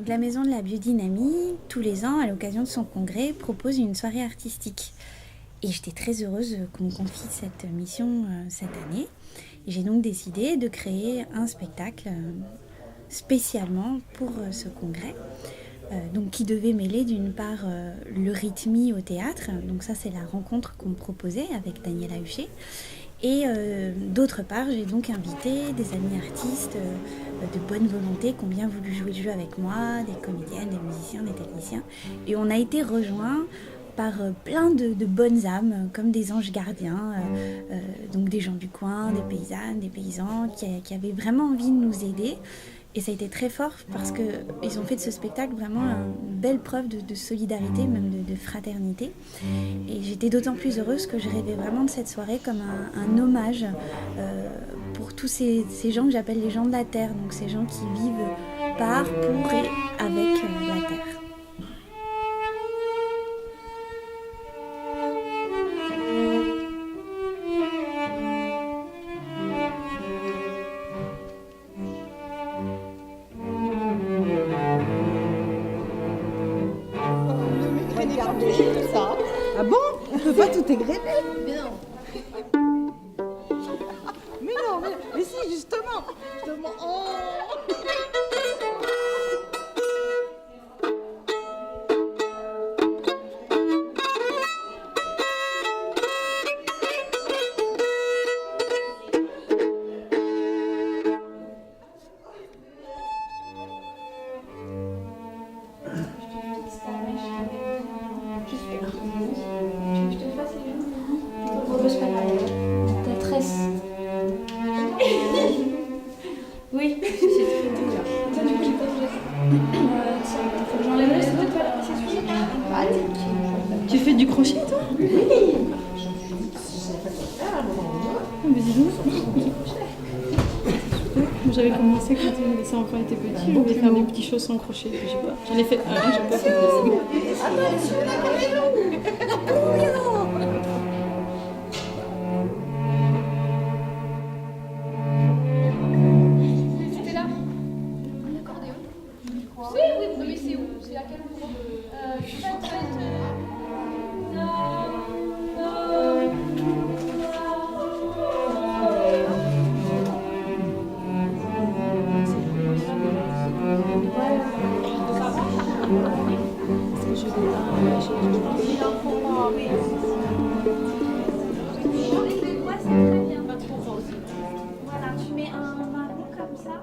la Maison de la Biodynamie, tous les ans, à l'occasion de son congrès, propose une soirée artistique. Et j'étais très heureuse qu'on me confie cette mission cette année. Et j'ai donc décidé de créer un spectacle spécialement pour ce congrès. Donc, qui devait mêler d'une part le rythmie au théâtre. Donc ça, c'est la rencontre qu'on me proposait avec Daniela Huchet. Et d'autre part, j'ai donc invité des amis artistes de bonne volonté qui ont bien voulu jouer le jeu avec moi, des comédiennes, des musiciens, des techniciens. Et on a été rejoints par plein de bonnes âmes, comme des anges gardiens, donc des gens du coin, des paysannes, des paysans, qui avaient vraiment envie de nous aider. Et ça a été très fort parce qu'ils ont fait de ce spectacle vraiment une belle preuve de solidarité, même de fraternité. Et j'étais d'autant plus heureuse que je rêvais vraiment de cette soirée comme un hommage pour tous ces gens que j'appelle les gens de la terre, donc ces gens qui vivent par, pour et avec la terre. Ça. Ah bon? On peut pas tout égrener? Mais non. Mais si, justement. Oh. Oui, c'est tout là. Attends, du coup, j'ai pas de tiens, faut que j'enlève le, c'est peut-être pas la suffisant. Tu fais du crochet, toi? Oui. Mais dis donc. J'avais commencé quand ça encore été petit, je voulais faire des petits choses sans crochet, puis j'ai pas. J'en ai fait un, j'ai pas fait de C'était là. L'accordéon. Oui, mais c'est où? C'est à quel endroit? Je vais voilà, tu mets un marron comme ça.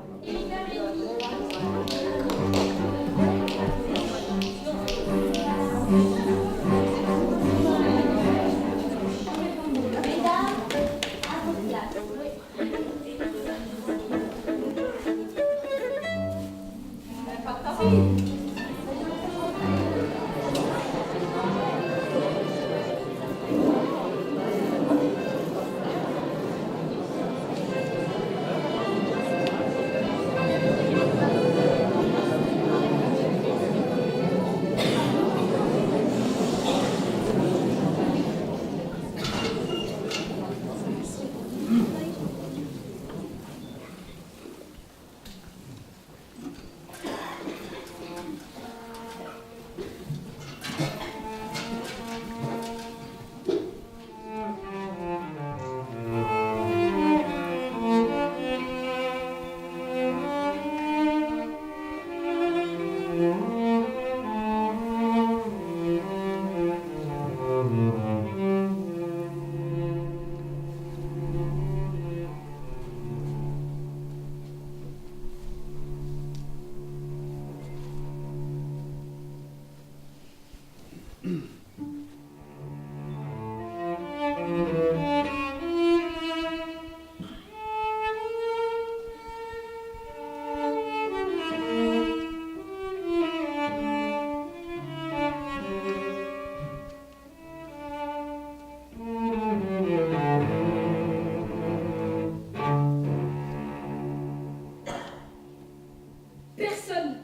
Personne,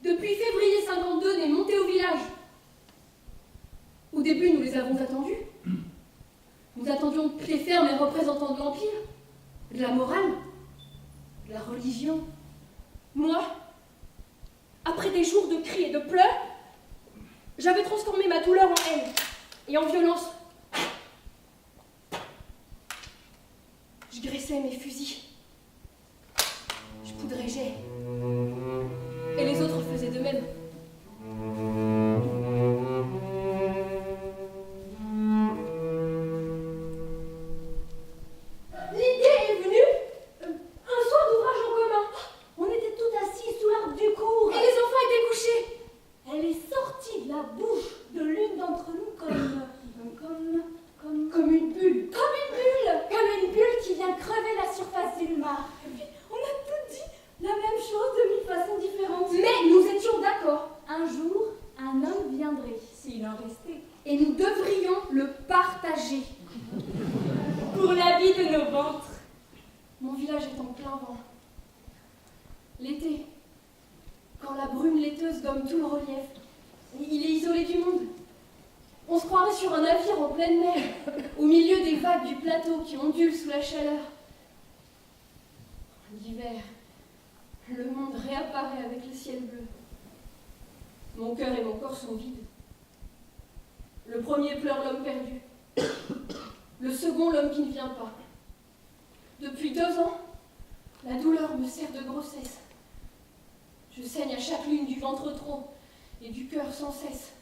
depuis février 52, n'est monté au village. Au début, nous les avons attendus. Nous attendions pied ferme les représentants de l'Empire, de la morale, de la religion. Moi, Après des jours de cris et de pleurs, j'avais transformé ma douleur en haine et en violence. Je graissais mes fusils. Je poudrais. Et les autres faisaient de même. L'idée est venue un soir d'ouvrage en commun. On était tout assis sous l'arbre du cours. Et les enfants étaient couchés. Elle est sortie de la bouche de l'une d'entre nous comme Comme une bulle. comme une bulle qui vient crever la surface d'une mare. Et puis, on a toutes dit la même chose de mille façons différentes. Mais nous étions d'accord. Un jour, un homme viendrait, s'il en restait, Et nous devrions le partager. pour la vie de nos ventres. Mon village est en plein vent. L'été, quand la brume laiteuse gomme tout le relief, il est isolé du monde. On se croirait sur un navire en pleine mer, au milieu des vagues du plateau qui ondulent sous la chaleur. L'hiver, le monde réapparaît avec le ciel bleu. Mon cœur et mon corps sont vides. Le premier pleure l'homme perdu. Le second, l'homme qui ne vient pas. Depuis 2 ans, la douleur me sert de grossesse. Je saigne à chaque lune du ventre trop et du cœur sans cesse.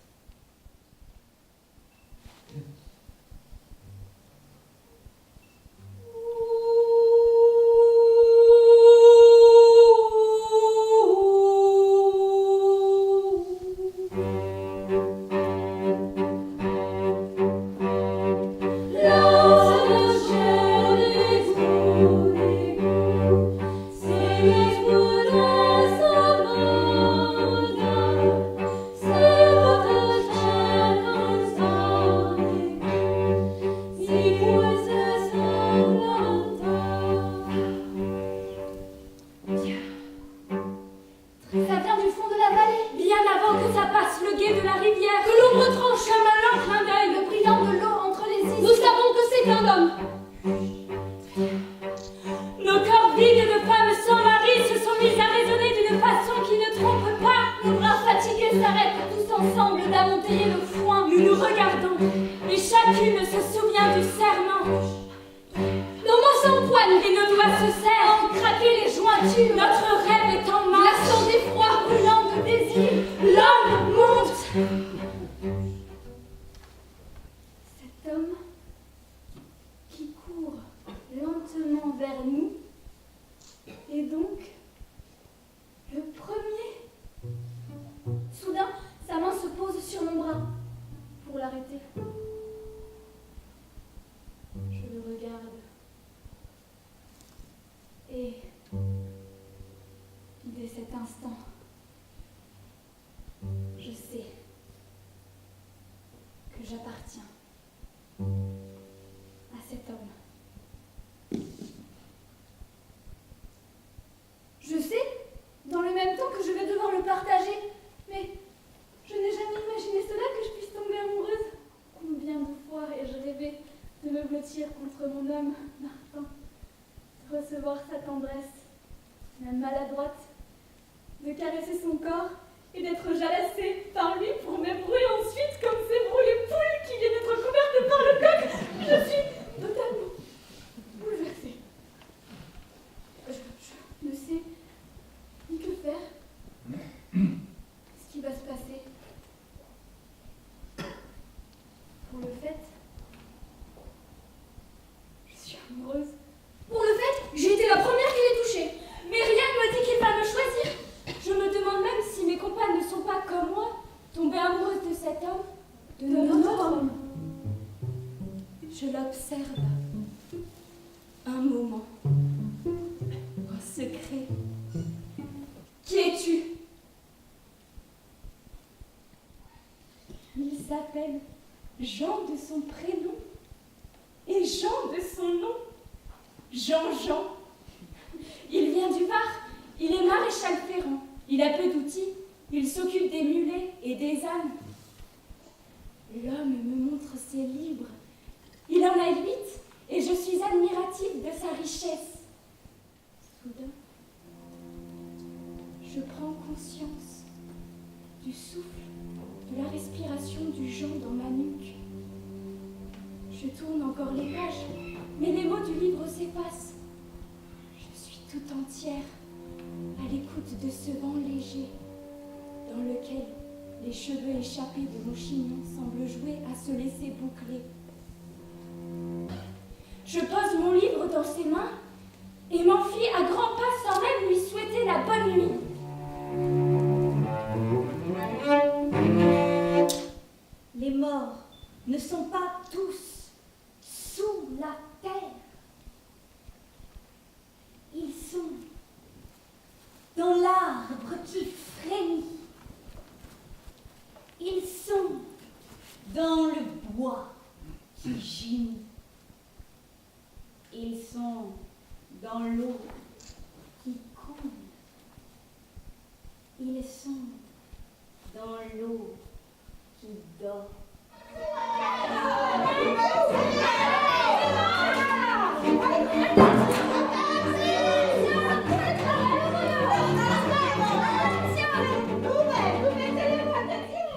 Ça vient du fond de la vallée, bien avant que ça passe le gué de la rivière, que l'on retranche comme un lent clin d'œil le brillant de l'eau entre les îles. Nous savons que c'est un homme. Nos corps vides de femmes sans mari se sont mis à résonner d'une façon qui ne trompe pas. Nos bras fatigués s'arrêtent tous ensemble d'amonter le foin. Nous nous regardons et chacune se souvient du serment. Nos mains s'empoignent Et nos doigts se serrent, en craquer les jointures. Notre rêve est en marche, glaçant d'effroi, brûlant de désir. L'homme monte. Cet homme qui court lentement vers nous est donc le premier. Soudain, sa main se pose sur mon bras pour l'arrêter. Je le regarde. Et dès cet instant, je sais que j'appartiens à cet homme. Je sais, dans le même temps, que je vais devoir le partager, mais je n'ai jamais imaginé cela, que je puisse tomber amoureuse. Combien de fois ai-je rêvé de me blottir contre mon homme, Martin, de recevoir sa tendresse, même maladroite, de caresser son corps et d'être jalassée par lui pour m'ébrouer ensuite comme s'ébrouent les poules qui viennent d'être couvertes par le coq. Je suis totalement bouleversée. Je ne sais ni que faire, ce qui va se passer. Pour le fait, je suis amoureuse. Pour le fait, j'ai été la première qui l'ait touché. Mais rien ne me dit qu'il va me choisir. Je me demande même si mes compagnes ne sont pas comme moi, tombées amoureuses de cet homme, de notre homme. Je l'observe un moment, en secret. Qui es-tu? Il s'appelle Jean de son prénom et Jean de son nom. Jean. Il vient du Var, il est maréchal ferrant, il a peu d'outils, il s'occupe des mulets et des ânes. L'homme me montre ses livres, il en a 8 et je suis admirative de sa richesse. Soudain, je prends conscience du souffle, de la respiration du Jean dans ma nuque. Je tourne encore les pages, mais les mots du livre s'effacent. Je suis tout entière à l'écoute de ce vent léger, dans lequel les cheveux échappés de mon chignon semblent jouer à se laisser boucler. Je pose mon livre dans ses mains et m'enfuis à grands pas sans même lui souhaiter la bonne nuit. Les morts ne sont pas tous sous la terre. Ils sont dans l'arbre qui frémit. Ils sont dans le bois qui gémit. Ils sont dans l'eau qui coule. Ils sont dans l'eau qui dort.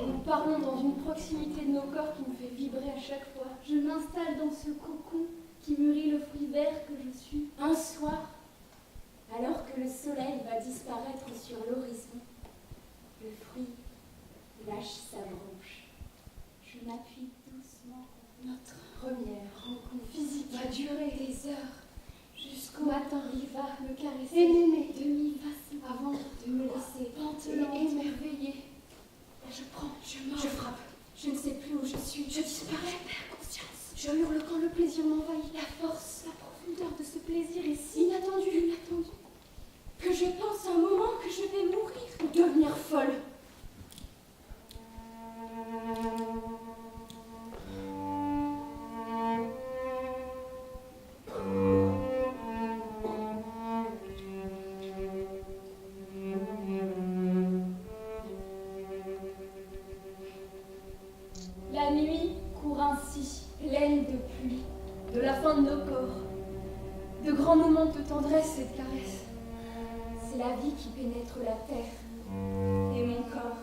Nous parlons dans une proximité de nos corps qui me fait vibrer à chaque fois. Je m'installe dans ce cocon qui mûrit le fruit vert que je suis. Un soir, alors que le soleil va disparaître sur l'horizon, le fruit lâche sa branche. Je m'appuie doucement. Notre première rencontre physique va durer des heures jusqu'au matin. Il va me caresser Et m'aimer demi-façon avant de me laisser pantelante et émerveillée. Je prends, Je mords, je frappe. Je ne sais plus où je suis. je disparais. Je perds conscience. Je hurle quand le plaisir m'envahit. La force, la profondeur de ce plaisir est si Inattendu, que je pense un moment que je vais mourir. ou devenir folle. La nuit court ainsi, pleine de pluie. De la fin de nos corps, de grands moments de tendresse et de caresse. C'est la vie qui pénètre la terre et mon corps.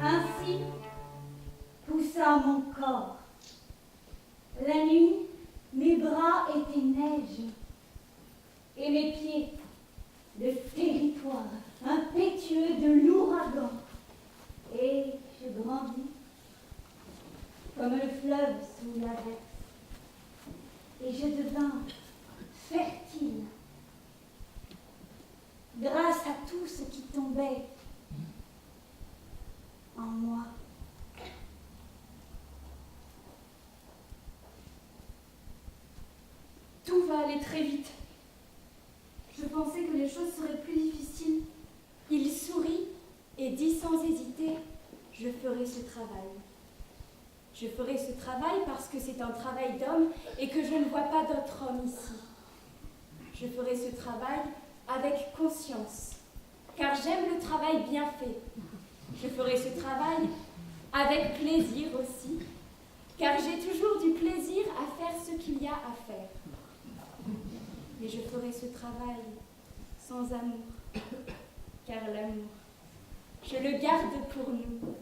Ainsi poussa mon corps. La nuit, mes bras étaient neige et mes pieds, le territoire impétueux de l'ouragan. Et je grandis comme le fleuve sous l'averse. Et je devins fertile grâce à tout ce qui tombait en moi. Tout va aller très vite. Je pensais que les choses seraient plus difficiles. Il sourit et dit sans hésiter, je ferai ce travail. Je ferai ce travail parce que c'est un travail d'homme et que je ne vois pas d'autre homme ici. Je ferai ce travail avec conscience, car j'aime le travail bien fait. Je ferai ce travail avec plaisir aussi, car j'ai toujours du plaisir à faire ce qu'il y a à faire. Mais je ferai ce travail sans amour, car l'amour, je le garde pour nous.